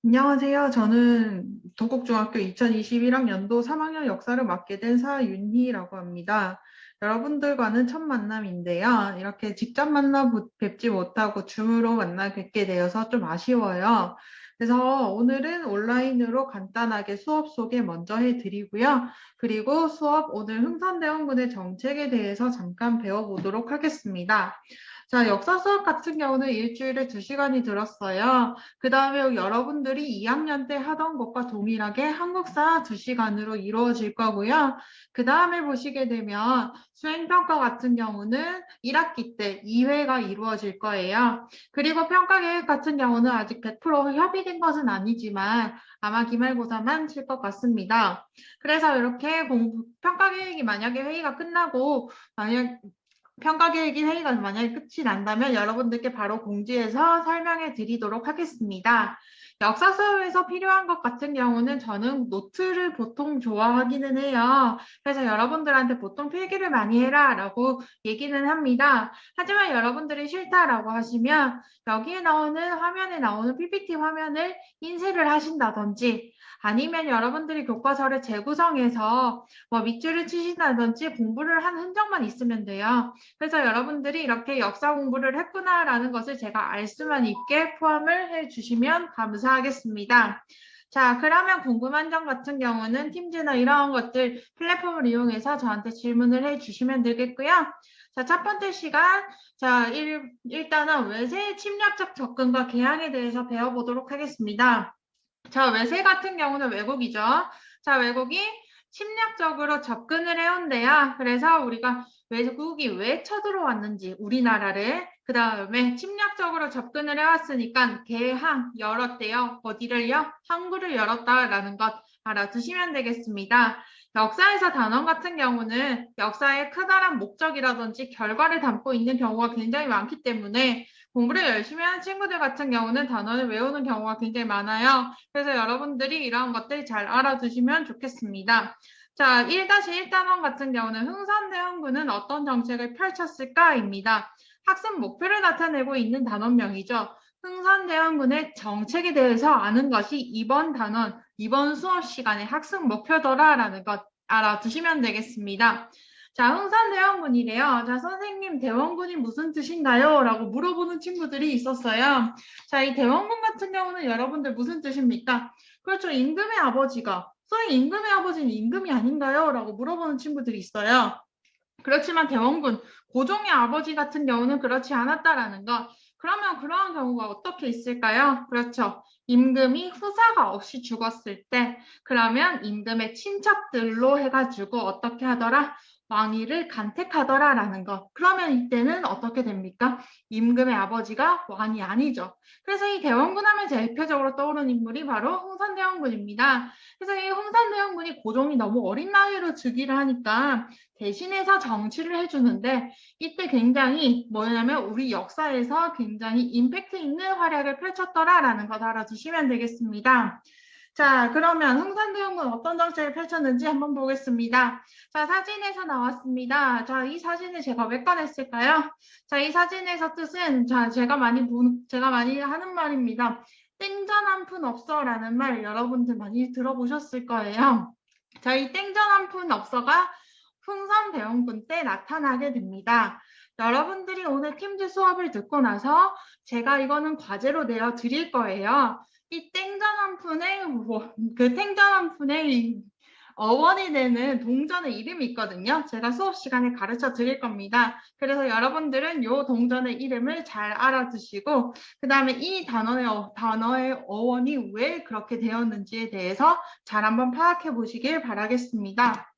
안녕하세요. 저는 도곡중학교 2021학년도 3학년 역사를 맡게 된 사윤희라고 합니다. 여러분들과는 첫 만남인데요. 이렇게 직접 뵙지 못하고 줌으로 만나 뵙게 되어서 좀 아쉬워요. 그래서 오늘은 온라인으로 간단하게 수업 소개 먼저 해드리고요. 그리고 오늘 흥선대원군의 정책에 대해서 잠깐 배워보도록 하겠습니다. 자, 역사 수업 같은 경우는 일주일에 2시간이 들었어요. 그 다음에 여러분들이 2학년 때 하던 것과 동일하게 한국사 2시간으로 이루어질 거고요. 그 다음에 보시게 되면 수행평가 같은 경우는 1학기 때 2회가 이루어질 거예요. 그리고 평가계획 같은 경우는 아직 100% 협의된 것은 아니지만 아마 기말고사만 칠 것 같습니다. 그래서 이렇게 평가계획이 만약에 회의가 끝나고 평가 계획이 회의가 만약에 끝이 난다면 여러분들께 바로 공지해서 설명해 드리도록 하겠습니다. 역사 수업에서 필요한 것 같은 경우는 저는 노트를 보통 좋아하기는 해요. 그래서 여러분들한테 보통 필기를 많이 해라 라고 얘기는 합니다. 하지만 여러분들이 싫다라고 하시면 여기에 나오는 화면에 나오는 PPT 화면을 인쇄를 하신다든지 아니면 여러분들이 교과서를 재구성해서 밑줄을 치신다든지 공부를 한 흔적만 있으면 돼요. 그래서 여러분들이 이렇게 역사 공부를 했구나라는 것을 제가 알 수만 있게 포함을 해주시면 감사하겠습니다. 자, 그러면 궁금한 점 같은 경우는 팀즈나 이런 것들 플랫폼을 이용해서 저한테 질문을 해주시면 되겠고요. 자, 첫 번째 시간. 자, 일단은 외세의 침략적 접근과 개항에 대해서 배워보도록 하겠습니다. 자, 외세 같은 경우는 왜곡이죠. 자, 왜곡이 침략적으로 접근을 해온대요. 그래서 우리가 외국이 왜 쳐들어왔는지 우리나라를 그 다음에 침략적으로 접근을 해왔으니까 개항 열었대요. 어디를요? 항구를 열었다라는 것 알아두시면 되겠습니다. 역사에서 단원 같은 경우는 역사의 커다란 목적이라든지 결과를 담고 있는 경우가 굉장히 많기 때문에 공부를 열심히 하는 친구들 같은 경우는 단원을 외우는 경우가 굉장히 많아요. 그래서 여러분들이 이런 것들 잘 알아두시면 좋겠습니다. 자, 1-1단원 같은 경우는 흥선대원군은 어떤 정책을 펼쳤을까입니다. 학습 목표를 나타내고 있는 단원명이죠. 흥선대원군의 정책에 대해서 아는 것이 이번 수업 시간의 학습 목표더라라는 것 알아두시면 되겠습니다. 자, 흥선대원군이래요. 자, 선생님, 대원군이 무슨 뜻인가요? 라고 물어보는 친구들이 있었어요. 자, 이 대원군 같은 경우는 여러분들 무슨 뜻입니까? 그렇죠. 임금의 아버지가. 선생님, 임금의 아버지는 임금이 아닌가요? 라고 물어보는 친구들이 있어요. 그렇지만 대원군, 고종의 아버지 같은 경우는 그렇지 않았다라는 것. 그러면 그러한 경우가 어떻게 있을까요? 그렇죠. 임금이 후사가 없이 죽었을 때, 그러면 임금의 친척들로 해가지고 어떻게 하더라? 왕위를 간택하더라라는 것. 그러면 이때는 어떻게 됩니까? 임금의 아버지가 왕이 아니죠. 그래서 이 대원군 하면 대표적으로 떠오르는 인물이 바로 흥선대원군입니다. 그래서 이 흥선대원군이 고종이 너무 어린 나이로 즉위를 하니까 대신해서 정치를 해주는데 이때 굉장히 뭐냐면 우리 역사에서 굉장히 임팩트 있는 활약을 펼쳤더라라는 것 알아두시면 되겠습니다. 자, 그러면 흥선대원군 어떤 정책을 펼쳤는지 한번 보겠습니다. 자, 사진에서 나왔습니다. 자, 이 사진을 제가 왜 꺼냈을까요? 자, 이 사진에서 뜻은 제가 많이 하는 말입니다. 땡전 한 푼 없어라는 말 여러분들 많이 들어보셨을 거예요. 자, 이 땡전 한 푼 없어가 흥선대원군 때 나타나게 됩니다. 여러분들이 오늘 팀즈 수업을 듣고 나서 제가 이거는 과제로 내어 드릴 거예요. 이 땡전 한 푼에 그 땡전 한 푼에 어원이 되는 동전의 이름이 있거든요. 제가 수업 시간에 가르쳐 드릴 겁니다. 그래서 여러분들은 이 동전의 이름을 잘 알아두시고 그 다음에 이 단어의 어원이 왜 그렇게 되었는지에 대해서 잘 한번 파악해 보시길 바라겠습니다.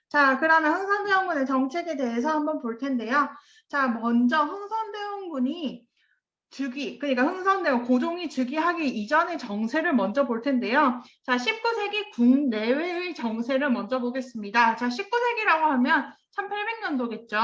자, 그러면 흥선대원군의 정책에 대해서 한번 볼 텐데요. 자, 먼저 흥선대원군이 그러니까 고종이 즉위하기 이전의 정세를 먼저 볼 텐데요. 자, 19세기 국내외의 정세를 먼저 보겠습니다. 자, 19세기라고 하면 1800년도겠죠.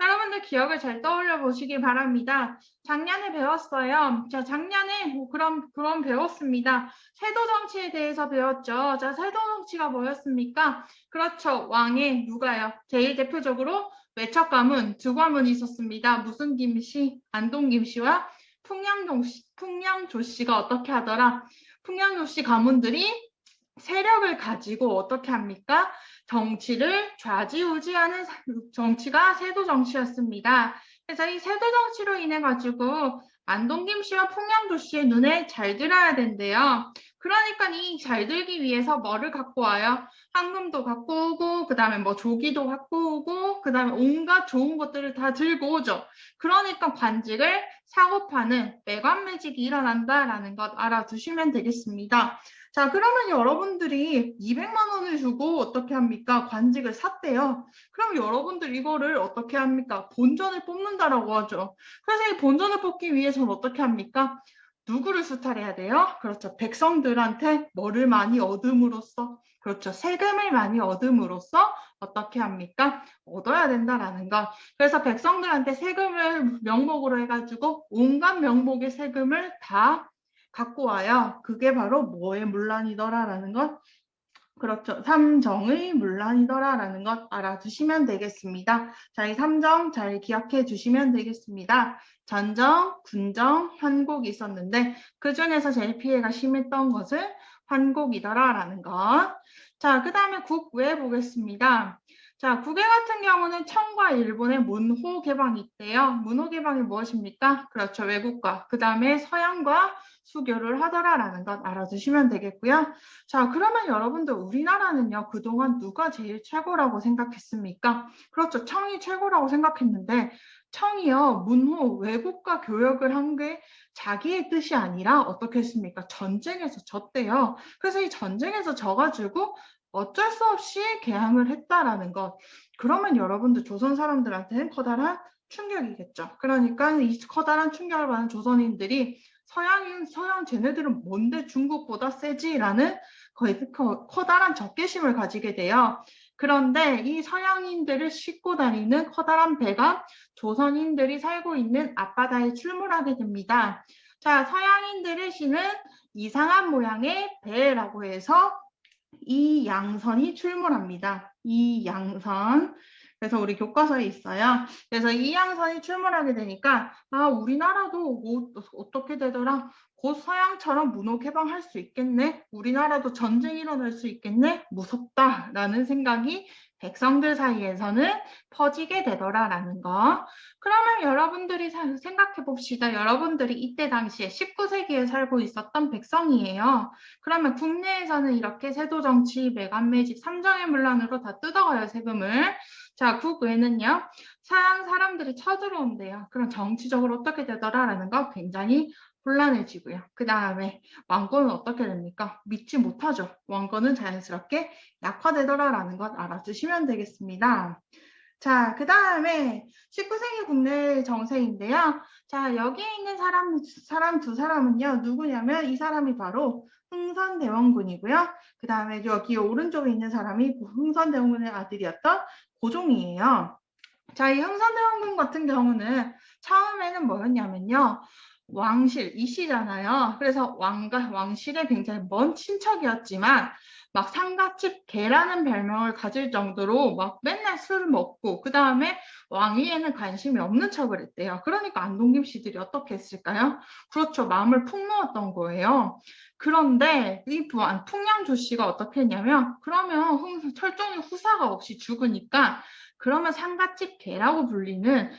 여러분들 기억을 잘 떠올려 보시기 바랍니다. 작년에 배웠어요. 자, 작년에 그럼 배웠습니다. 세도 정치에 대해서 배웠죠. 자, 세도 정치가 뭐였습니까? 그렇죠. 왕의 누가요? 제일 대표적으로 외척가문, 두 가문이 있었습니다. 무슨 김씨, 안동 김씨와 풍량조 씨가 어떻게 하더라? 풍양요씨 가문들이 세력을 가지고 어떻게 합니까? 정치를 좌지우지하는 정치가 세도 정치였습니다. 그래서 이 세도 정치로 인해 가지고 안동김 씨와 풍양조 씨의 눈에 잘 들어야 된대요. 그러니까 이 잘 들기 위해서 뭐를 갖고 와요? 황금도 갖고 오고, 그 다음에 뭐 조기도 갖고 오고, 그 다음에 온갖 좋은 것들을 다 들고 오죠. 그러니까 관직을 사고 파는 매관매직이 일어난다라는 것 알아두시면 되겠습니다. 자, 그러면 여러분들이 200만 원을 주고 어떻게 합니까? 관직을 샀대요. 그럼 여러분들 이거를 어떻게 합니까? 본전을 뽑는다라고 하죠. 그래서 이 본전을 뽑기 위해서는 어떻게 합니까? 누구를 수탈해야 돼요? 그렇죠. 백성들한테 뭐를 많이 얻음으로써, 그렇죠. 세금을 많이 얻음으로써 어떻게 합니까? 얻어야 된다라는 것. 그래서 백성들한테 세금을 명목으로 해가지고 온갖 명목의 세금을 다 갖고 와요. 그게 바로 뭐의 문란이더라라는 것. 그렇죠. 삼정의 문란이더라라는 것 알아두시면 되겠습니다. 자, 이 삼정 잘 기억해 주시면 되겠습니다. 전정, 군정, 현곡이 있었는데 그 중에서 제일 피해가 심했던 것은 환곡이더라라는 것. 자, 그 다음에 국외 보겠습니다. 자, 국외 같은 경우는 청과 일본의 문호 개방이 있대요. 문호 개방이 무엇입니까? 그렇죠. 외국과 그 다음에 서양과 수교를 하더라라는 것 알아두시면 되겠고요. 자, 그러면 여러분들 우리나라는요, 그동안 누가 제일 최고라고 생각했습니까? 그렇죠. 청이 최고라고 생각했는데 청이요, 문호, 외국과 교역을 한 게 자기의 뜻이 아니라 어떻게 했습니까? 전쟁에서 졌대요. 그래서 이 전쟁에서 져가지고 어쩔 수 없이 개항을 했다라는 것. 그러면 여러분들 조선 사람들한테는 커다란 충격이겠죠. 그러니까 이 커다란 충격을 받은 조선인들이 서양 쟤네들은 뭔데 중국보다 세지라는 거의 커다란 적개심을 가지게 돼요. 그런데 이 서양인들을 싣고 다니는 커다란 배가 조선인들이 살고 있는 앞바다에 출몰하게 됩니다. 자, 서양인들을 싣는 이상한 모양의 배라고 해서 이 양선이 출몰합니다. 이 양선. 그래서 우리 교과서에 있어요. 그래서 이 양선이 출몰하게 되니까 아, 우리나라도 뭐 어떻게 되더라? 곧 서양처럼 문호 개방할 수 있겠네. 우리나라도 전쟁이 일어날 수 있겠네. 무섭다라는 생각이 백성들 사이에서는 퍼지게 되더라라는 거. 그러면 여러분들이 생각해 봅시다. 여러분들이 이때 당시에 19세기에 살고 있었던 백성이에요. 그러면 국내에서는 이렇게 세도 정치, 매간매직, 삼정의 문란으로 다 뜯어가요, 세금을. 자, 국외는요, 서양 사람들이 쳐들어온대요. 그럼 정치적으로 어떻게 되더라라는 거 굉장히 혼란해지고요. 그 다음에 왕권은 어떻게 됩니까? 믿지 못하죠. 왕권은 자연스럽게 약화되더라라는 것 알아주시면 되겠습니다. 자, 그 다음에 19세기 국내 정세인데요. 자, 여기에 있는 사람 두 사람은요, 누구냐면 이 사람이 바로 흥선대원군이고요. 그 다음에 여기 오른쪽에 있는 사람이 흥선대원군의 아들이었던 고종이에요. 자, 이 흥선대원군 같은 경우는 처음에는 뭐였냐면요. 왕실, 이씨잖아요. 그래서 왕실의 굉장히 먼 친척이었지만 막 상가집 개라는 별명을 가질 정도로 막 맨날 술을 먹고 그 다음에 왕위에는 관심이 없는 척을 했대요. 그러니까 안동김 씨들이 어떻게 했을까요? 그렇죠. 마음을 푹 놓았던 거예요. 그런데 이 풍양조 씨가 어떻게 했냐면 그러면 철종이 후사가 없이 죽으니까 그러면 상가집 개라고 불리는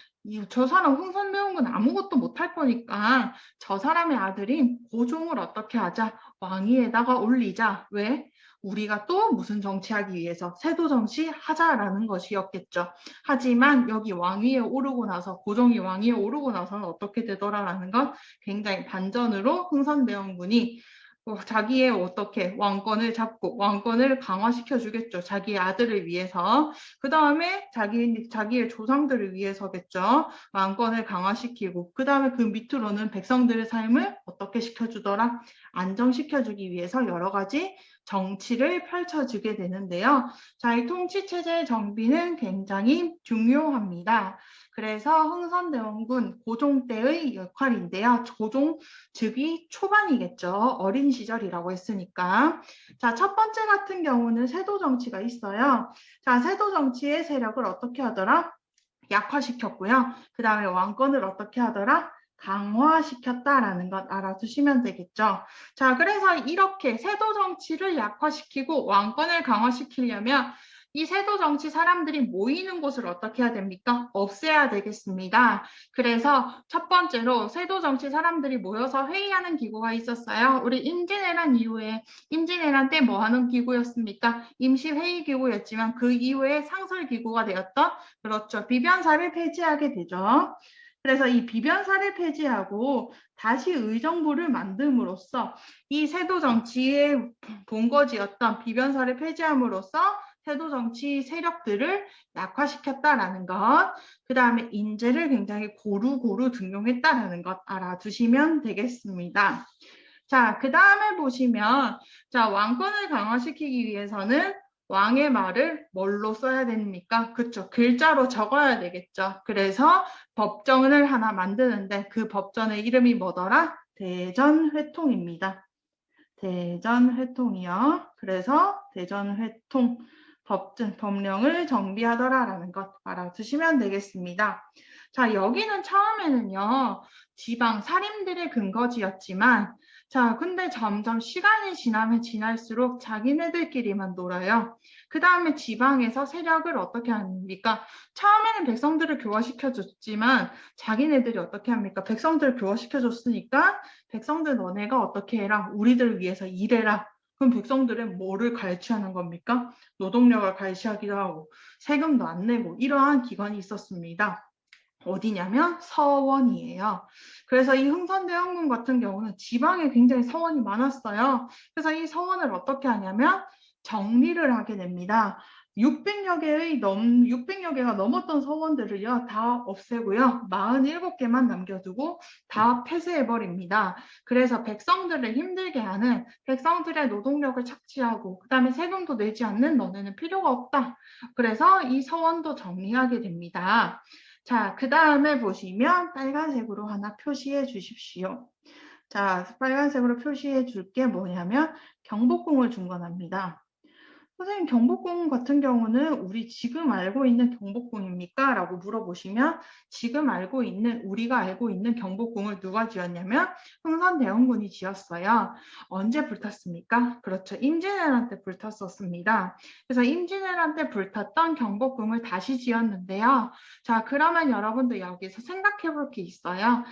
저 사람 흥선대원군 아무것도 못할 거니까 저 사람의 아들인 고종을 어떻게 하자? 왕위에다가 올리자. 왜? 우리가 또 무슨 정치하기 위해서 세도 정치 하자라는 것이었겠죠. 하지만 여기 왕위에 오르고 나서 고종이 왕위에 오르고 나서는 어떻게 되더라라는 건 굉장히 반전으로 흥선대원군이 자기의 어떻게 왕권을 잡고 왕권을 강화시켜 주겠죠. 자기의 아들을 위해서. 그 다음에 자기의 조상들을 위해서겠죠. 왕권을 강화시키고 그 다음에 그 밑으로는 백성들의 삶을 어떻게 시켜주더라? 안정시켜주기 위해서 여러 가지 정치를 펼쳐주게 되는데요. 자, 이 통치체제의 정비는 굉장히 중요합니다. 그래서 흥선대원군 고종 때의 역할인데요. 고종 즉위 초반이겠죠. 어린 시절이라고 했으니까. 자, 첫 번째 같은 경우는 세도 정치가 있어요. 자, 세도 정치의 세력을 어떻게 하더라? 약화시켰고요. 그 다음에 왕권을 어떻게 하더라? 강화시켰다라는 것 알아두시면 되겠죠. 자, 그래서 이렇게 세도 정치를 약화시키고 왕권을 강화시키려면 이 세도 정치 사람들이 모이는 곳을 어떻게 해야 됩니까? 없애야 되겠습니다. 그래서 첫 번째로 세도 정치 사람들이 모여서 회의하는 기구가 있었어요. 우리 임진왜란 이후에 임진왜란 때 뭐 하는 기구였습니까? 임시회의 기구였지만 그 이후에 상설기구가 되었던 그렇죠. 비변사를 폐지하게 되죠. 그래서 이 비변사를 폐지하고 다시 의정부를 만듦으로써 이 세도 정치의 본거지였던 비변사를 폐지함으로써 세도 정치 세력들을 약화시켰다라는 것, 그 다음에 인재를 굉장히 고루고루 등용했다라는 것 알아두시면 되겠습니다. 자, 그 다음에 보시면, 자, 왕권을 강화시키기 위해서는 왕의 말을 뭘로 써야 됩니까? 그쵸. 글자로 적어야 되겠죠. 그래서 법정을 하나 만드는데 그 법전의 이름이 뭐더라? 대전회통입니다. 대전회통이요. 그래서 대전회통 법령을 정비하더라라는 것 알아두시면 되겠습니다. 자, 여기는 처음에는요, 지방 사림들의 근거지였지만, 자, 근데 점점 시간이 지나면 지날수록 자기네들끼리만 놀아요. 그 다음에 지방에서 세력을 어떻게 합니까? 처음에는 백성들을 교화시켜줬지만, 자기네들이 어떻게 합니까? 백성들을 교화시켜줬으니까, 백성들 너네가 어떻게 해라? 우리들 위해서 일해라. 그럼 백성들은 뭐를 갈취하는 겁니까? 노동력을 갈취하기도 하고 세금도 안 내고 이러한 기관이 있었습니다. 어디냐면 서원이에요. 그래서 이 흥선대원군 같은 경우는 지방에 굉장히 서원이 많았어요. 그래서 이 서원을 어떻게 하냐면 정리를 하게 됩니다. 600여 개가 넘었던 서원들을요, 다 없애고요, 47개만 남겨두고 다 폐쇄해버립니다. 그래서 백성들을 힘들게 하는, 백성들의 노동력을 착취하고, 그 다음에 세금도 내지 않는 너네는 필요가 없다. 그래서 이 서원도 정리하게 됩니다. 자, 그 다음에 보시면 빨간색으로 하나 표시해 주십시오. 자, 빨간색으로 표시해 줄 게 뭐냐면 경복궁을 중건합니다. 선생님, 경복궁 같은 경우는 우리 지금 알고 있는 경복궁입니까? 라고 물어보시면 지금 우리가 알고 있는 경복궁을 누가 지었냐면 흥선대원군이 지었어요. 언제 불탔습니까? 그렇죠. 임진왜란 때 불탔었습니다. 그래서 임진왜란 때 불탔던 경복궁을 다시 지었는데요. 자, 그러면 여러분들 여기서 생각해 볼 게 있어요.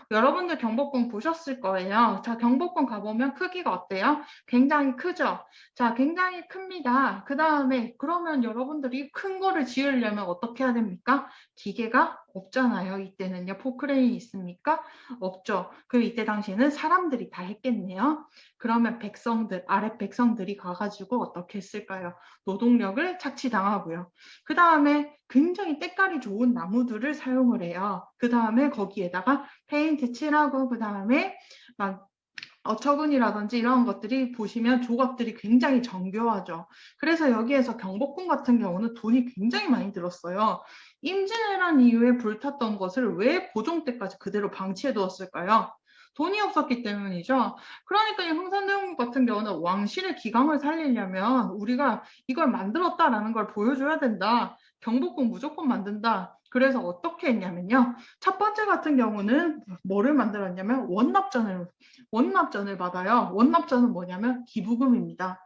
여러분들 경복궁 보셨을 거예요. 자, 경복궁 가보면 크기가 어때요? 굉장히 크죠? 자, 굉장히 큽니다. 그 다음에 그러면 여러분들이 큰 거를 지으려면 어떻게 해야 됩니까? 기계가 없잖아요. 이때는요. 포크레인이 있습니까? 없죠. 그럼 이때 당시에는 사람들이 다 했겠네요. 그러면 아랫 백성들이 가가지고 어떻게 했을까요? 노동력을 착취당하고요. 그 다음에 굉장히 때깔이 좋은 나무들을 사용을 해요. 그 다음에 거기에다가 페인트 칠하고 그 다음에 막 처분이라든지 이런 것들이 보시면 조각들이 굉장히 정교하죠. 그래서 여기에서 경복궁 같은 경우는 돈이 굉장히 많이 들었어요. 임진왜란 이후에 불탔던 것을 왜 고종 때까지 그대로 방치해 두었을까요? 돈이 없었기 때문이죠. 그러니까 이 흥선대원군 같은 경우는 왕실의 기강을 살리려면 우리가 이걸 만들었다라는 걸 보여줘야 된다. 경복궁 무조건 만든다. 그래서 어떻게 했냐면요. 첫 번째 같은 경우는 뭐를 만들었냐면 원납전을 받아요. 원납전은 뭐냐면 기부금입니다.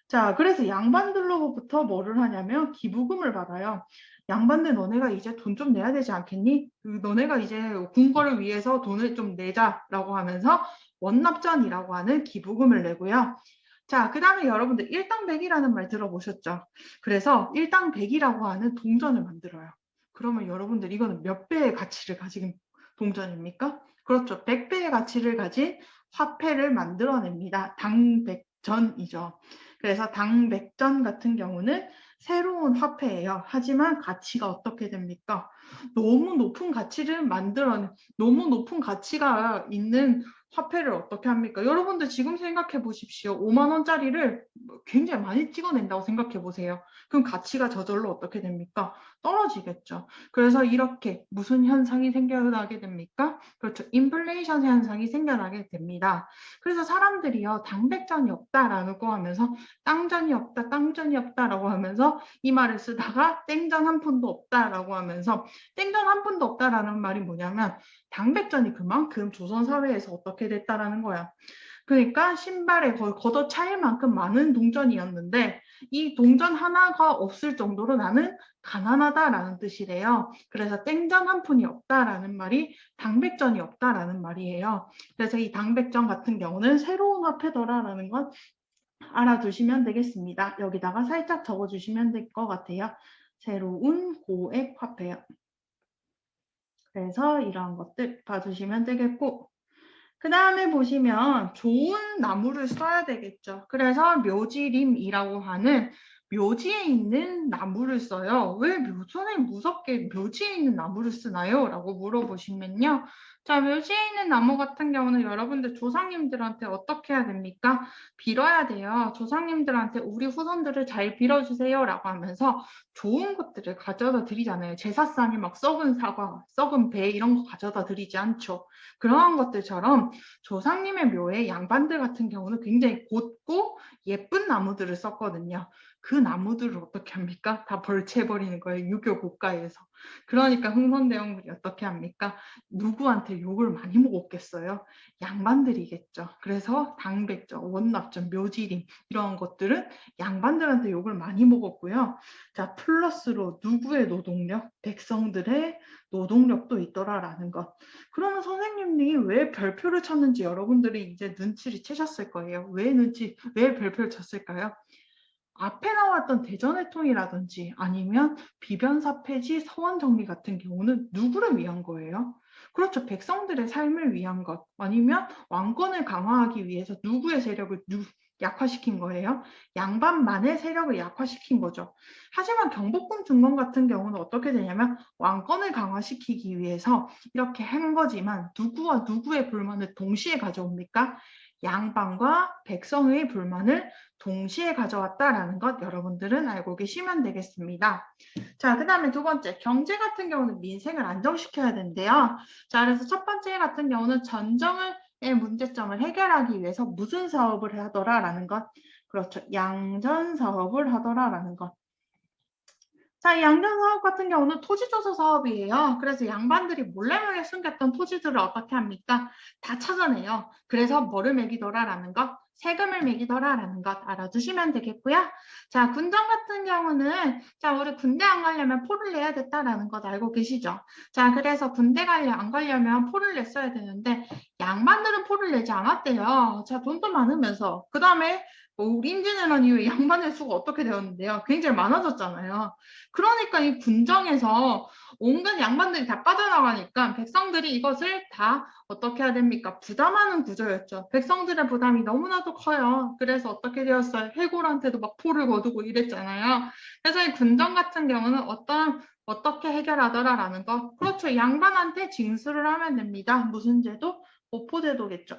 자, 그래서 양반들로부터 뭐를 하냐면 기부금을 받아요. 양반들 너네가 이제 돈 좀 내야 되지 않겠니? 너네가 이제 궁궐을 위해서 돈을 좀 내자라고 하면서 원납전이라고 하는 기부금을 내고요. 자, 그 다음에 여러분들 일당백이라는 말 들어보셨죠? 그래서 일당백이라고 하는 동전을 만들어요. 그러면 여러분들 이거는 몇 배의 가치를 가진 동전입니까? 그렇죠. 100배의 가치를 가진 화폐를 만들어냅니다. 당백전이죠. 그래서 당백전 같은 경우는 새로운 화폐예요. 하지만 가치가 어떻게 됩니까? 너무 높은 가치가 있는 화폐를 어떻게 합니까? 여러분들 지금 생각해 보십시오. 5만 원짜리를 굉장히 많이 찍어낸다고 생각해 보세요. 그럼 가치가 저절로 어떻게 됩니까? 떨어지겠죠. 그래서 이렇게 무슨 현상이 생겨나게 됩니까? 그렇죠. 인플레이션 현상이 생겨나게 됩니다. 그래서 사람들이요, 당백전이 없다라고 하면서 땅전이 없다라고 하면서 이 말을 쓰다가 땡전 한 푼도 없다라고 하면서 땡전 한 푼도 없다라는 말이 뭐냐면 당백전이 그만큼 조선 사회에서 어떻게 됐다라는 거야. 그러니까 신발에 거의 걷어 차일 만큼 많은 동전이었는데 이 동전 하나가 없을 정도로 나는 가난하다라는 뜻이래요. 그래서 땡전 한 푼이 없다라는 말이 당백전이 없다라는 말이에요. 그래서 이 당백전 같은 경우는 새로운 화폐더라라는 건 알아두시면 되겠습니다. 여기다가 살짝 적어주시면 될 것 같아요. 새로운 고액 화폐요. 그래서 이러한 것들 봐주시면 되겠고, 그 다음에 보시면 좋은 나무를 써야 되겠죠. 그래서 묘지림이라고 하는 묘지에 있는 나무를 써요. 왜 선생님 무섭게 묘지에 있는 나무를 쓰나요? 라고 물어보시면요. 자, 묘지에 있는 나무 같은 경우는 여러분들 조상님들한테 어떻게 해야 됩니까? 빌어야 돼요. 조상님들한테 우리 후손들을 잘 빌어주세요 라고 하면서 좋은 것들을 가져다 드리잖아요. 제사상에 막 썩은 사과, 썩은 배 이런 거 가져다 드리지 않죠. 그러한 것들처럼 조상님의 묘에 양반들 같은 경우는 굉장히 곧고 예쁜 나무들을 썼거든요. 그 나무들을 어떻게 합니까? 다 벌채버리는 거예요. 유교 국가에서. 그러니까 흥선대원군이 어떻게 합니까? 누구한테 욕을 많이 먹었겠어요? 양반들이겠죠. 그래서 당백전, 원납전, 묘지림 이런 것들은 양반들한테 욕을 많이 먹었고요. 자, 플러스로 누구의 노동력? 백성들의 노동력도 있더라라는 것. 그러면 선생님이 왜 별표를 쳤는지 여러분들이 이제 눈치를 채셨을 거예요. 왜 별표를 쳤을까요? 앞에 나왔던 대전의 통이라든지 아니면 비변사 폐지, 서원 정리 같은 경우는 누구를 위한 거예요? 그렇죠. 백성들의 삶을 위한 것 아니면 왕권을 강화하기 위해서 누구의 세력을 약화시킨 거예요? 양반만의 세력을 약화시킨 거죠. 하지만 경복궁 중건 같은 경우는 어떻게 되냐면 왕권을 강화시키기 위해서 이렇게 한 거지만 누구와 누구의 불만을 동시에 가져옵니까? 양반과 백성의 불만을 동시에 가져왔다라는 것 여러분들은 알고 계시면 되겠습니다. 자, 그 다음에 두 번째, 경제 같은 경우는 민생을 안정시켜야 된대요. 자, 그래서 첫 번째 같은 경우는 전쟁의 문제점을 해결하기 위해서 무슨 사업을 하더라라는 것. 그렇죠. 양전 사업을 하더라라는 것. 자, 이 양전 사업 같은 경우는 토지조사 사업이에요. 그래서 양반들이 몰래 숨겼던 토지들을 어떻게 합니까? 다 찾아내요. 그래서 뭐를 매기더라라는 것, 세금을 매기더라라는 것 알아두시면 되겠고요. 자, 군정 같은 경우는 자, 우리 군대 안 가려면 포를 내야 됐다라는 것 알고 계시죠? 자, 그래서 군대 안 가려면 포를 냈어야 되는데 양반들은 포를 내지 않았대요. 자, 돈도 많으면서. 그 다음에 우리 임진왜란 이후에 양반의 수가 어떻게 되었는데요? 굉장히 많아졌잖아요. 그러니까 이 군정에서 온갖 양반들이 다 빠져나가니까 백성들이 이것을 다 어떻게 해야 됩니까? 부담하는 구조였죠. 백성들의 부담이 너무나도 커요. 그래서 어떻게 되었어요? 해골한테도 막 포를 거두고 이랬잖아요. 그래서 이 군정 같은 경우는 어떻게 해결하더라라는 거. 그렇죠. 양반한테 징수를 하면 됩니다. 무슨 제도? 오포제도겠죠.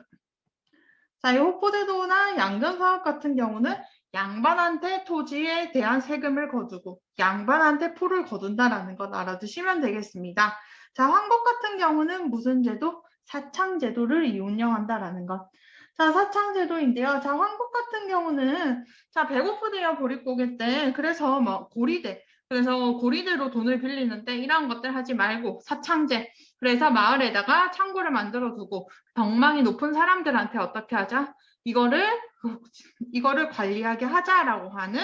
자, 이 호포제도나 양전사업 같은 경우는 양반한테 토지에 대한 세금을 거두고 양반한테 포를 거둔다라는 것 알아두시면 되겠습니다. 자, 황국 같은 경우는 무슨 제도? 사창제도를 운영한다라는 것. 자, 사창제도인데요. 자, 황국 같은 경우는 자, 배고프대요, 보릿고개 때. 그래서 뭐 고리대. 그래서 고리대로 돈을 빌리는데 이런 것들 하지 말고 사창제. 그래서 마을에다가 창고를 만들어 두고 덕망이 높은 사람들한테 어떻게 하자? 이거를 관리하게 하자라고 하는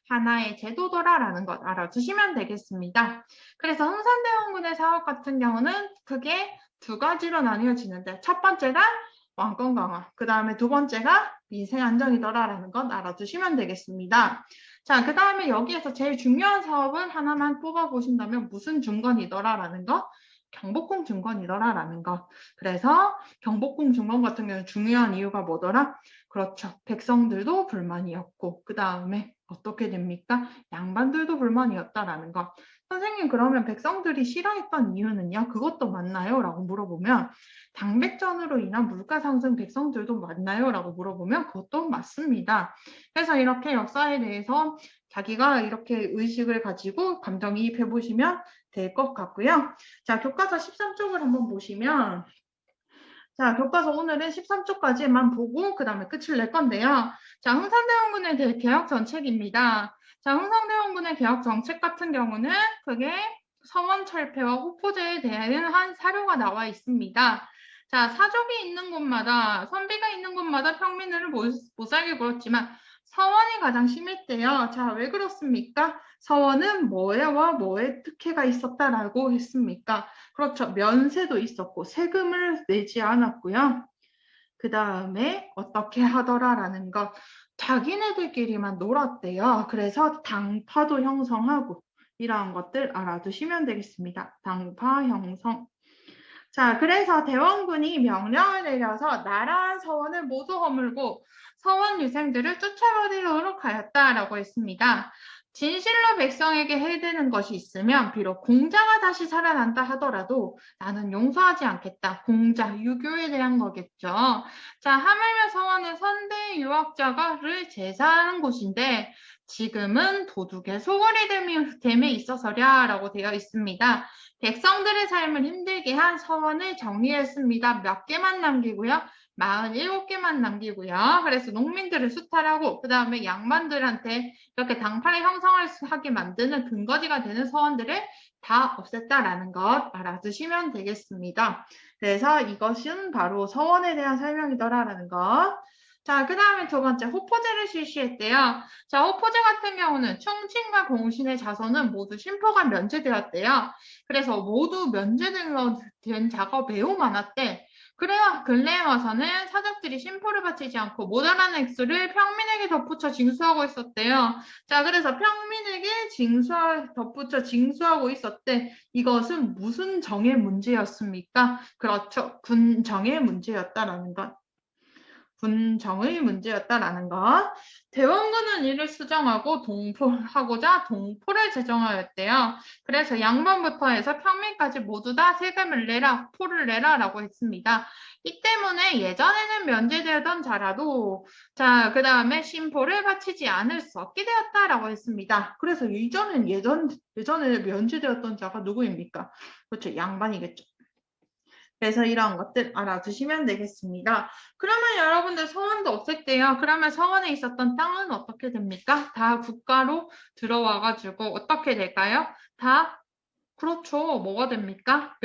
하나의 제도더라라는 것 알아두시면 되겠습니다. 그래서 흥선대원군의 사업 같은 경우는 크게 두 가지로 나뉘어지는데 첫 번째가 왕권 강화, 그 다음에 두 번째가 민생 안정이더라라는 것 알아두시면 되겠습니다. 자, 그 다음에 여기에서 제일 중요한 사업은 하나만 뽑아보신다면 무슨 중건이더라라는 것? 경복궁 중건이더라라는 것. 그래서 경복궁 중건 같은 경우는 중요한 이유가 뭐더라? 그렇죠. 백성들도 불만이었고 그 다음에 어떻게 됩니까? 양반들도 불만이었다라는 것. 선생님 그러면 백성들이 싫어했던 이유는요? 그것도 맞나요? 라고 물어보면 당백전으로 인한 물가 상승 백성들도 맞나요? 라고 물어보면 그것도 맞습니다. 그래서 이렇게 역사에 대해서 자기가 이렇게 의식을 가지고 감정이입해 보시면 될 것 같고요. 자, 교과서 13쪽을 한번 보시면 자, 교과서 오늘은 13쪽까지만 보고 그 다음에 끝을 낼 건데요. 자, 흥선대원군에 대해 개혁 정책입니다. 자, 흥선대원군의 개혁 정책 같은 경우는 그게 서원 철폐와 호포제에 대한 사료가 나와 있습니다. 자, 사족이 있는 곳마다, 선비가 있는 곳마다 평민을 못 살게 굴었지만 서원이 가장 심했대요. 자, 왜 그렇습니까? 서원은 뭐에와 뭐에 특혜가 있었다라고 했습니까? 그렇죠. 면세도 있었고 세금을 내지 않았고요. 그 다음에 어떻게 하더라라는 것. 자기네들끼리만 놀았대요. 그래서 당파도 형성하고 이러한 것들 알아두시면 되겠습니다. 당파 형성. 자, 그래서 대원군이 명령을 내려서 나라한 서원을 모두 허물고 서원 유생들을 쫓아버리도록 하였다라고 했습니다. 진실로 백성에게 해되는 것이 있으면 비록 공자가 다시 살아난다 하더라도 나는 용서하지 않겠다. 공자, 유교에 대한 거겠죠. 자, 하물며 서원은 선대 유학자가를 제사하는 곳인데 지금은 도둑의 소굴이 됨에 있어서랴라고 되어 있습니다. 백성들의 삶을 힘들게 한 서원을 정리했습니다. 몇 개만 남기고요. 47개만 남기고요. 그래서 농민들을 수탈하고 그 다음에 양반들한테 이렇게 당파를 형성하게 만드는 근거지가 되는 서원들을 다 없앴다라는 것 알아두시면 되겠습니다. 그래서 이것은 바로 서원에 대한 설명이더라라는 것. 자, 그 다음에 두 번째 호포제를 실시했대요. 자, 호포제 같은 경우는 충칭과 공신의 자손은 모두 심포가 면제되었대요. 그래서 모두 면제된 자가 매우 많았대. 그래야 근래에 와서는 사적들이 심포를 바치지 않고 모자란 액수를 평민에게 덧붙여 징수하고 있었대요. 자, 그래서 평민에게 덧붙여 징수하고 있었대. 이것은 무슨 정의 문제였습니까? 그렇죠. 군정의 문제였다라는 것. 군정의 문제였다라는 것. 대원군은 이를 수정하고 동포하고자 동포를 제정하였대요. 그래서 양반부터 해서 평민까지 모두 다 세금을 내라, 포를 내라라고 했습니다. 이 때문에 예전에는 면제되던 자라도 자, 그 다음에 심포를 바치지 않을 수 없게 되었다라고 했습니다. 그래서 예전에 면제되었던 자가 누구입니까? 그렇죠. 양반이겠죠. 그래서 이런 것들 알아두시면 되겠습니다. 그러면 여러분들 서원도 없앴대요. 그러면 서원에 있었던 땅은 어떻게 됩니까? 다 국가로 들어와가지고 어떻게 될까요? 다 그렇죠. 뭐가 됩니까?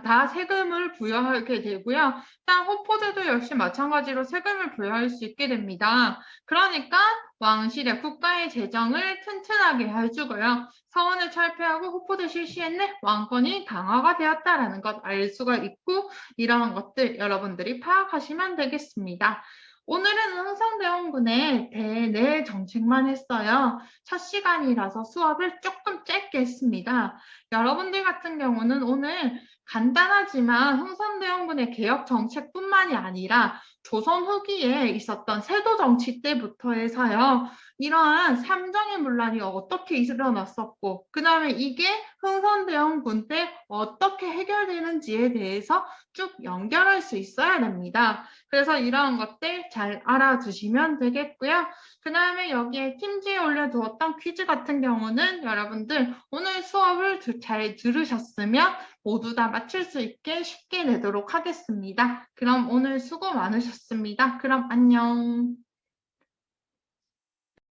다 세금을 부여하게 되고요. 땅 호포제도 역시 마찬가지로 세금을 부여할 수 있게 됩니다. 그러니까 왕실의 국가의 재정을 튼튼하게 해주고요. 서원을 철폐하고 호포제 실시했네. 왕권이 강화가 되었다라는 것 알 수가 있고 이러한 것들 여러분들이 파악하시면 되겠습니다. 오늘은 흥성대원군의 대내 정책만 했어요. 첫 시간이라서 수업을 조금 짧게 했습니다. 여러분들 같은 경우는 오늘 간단하지만 흥선대원군의 개혁 정책뿐만이 아니라 조선 후기에 있었던 세도 정치 때부터 해서요. 이러한 삼정의 문란이 어떻게 일어났었고 그 다음에 이게 흥선대원군 때 어떻게 해결되는지에 대해서 쭉 연결할 수 있어야 됩니다. 그래서 이러한 것들 잘 알아두시면 되겠고요. 그 다음에 여기에 팀지에 올려두었던 퀴즈 같은 경우는 여러분들 오늘 수업을 잘 들으셨으면 모두 다 맞출 수 있게 쉽게 내도록 하겠습니다. 그럼 오늘 수고 많으셨습니다. 그럼 안녕.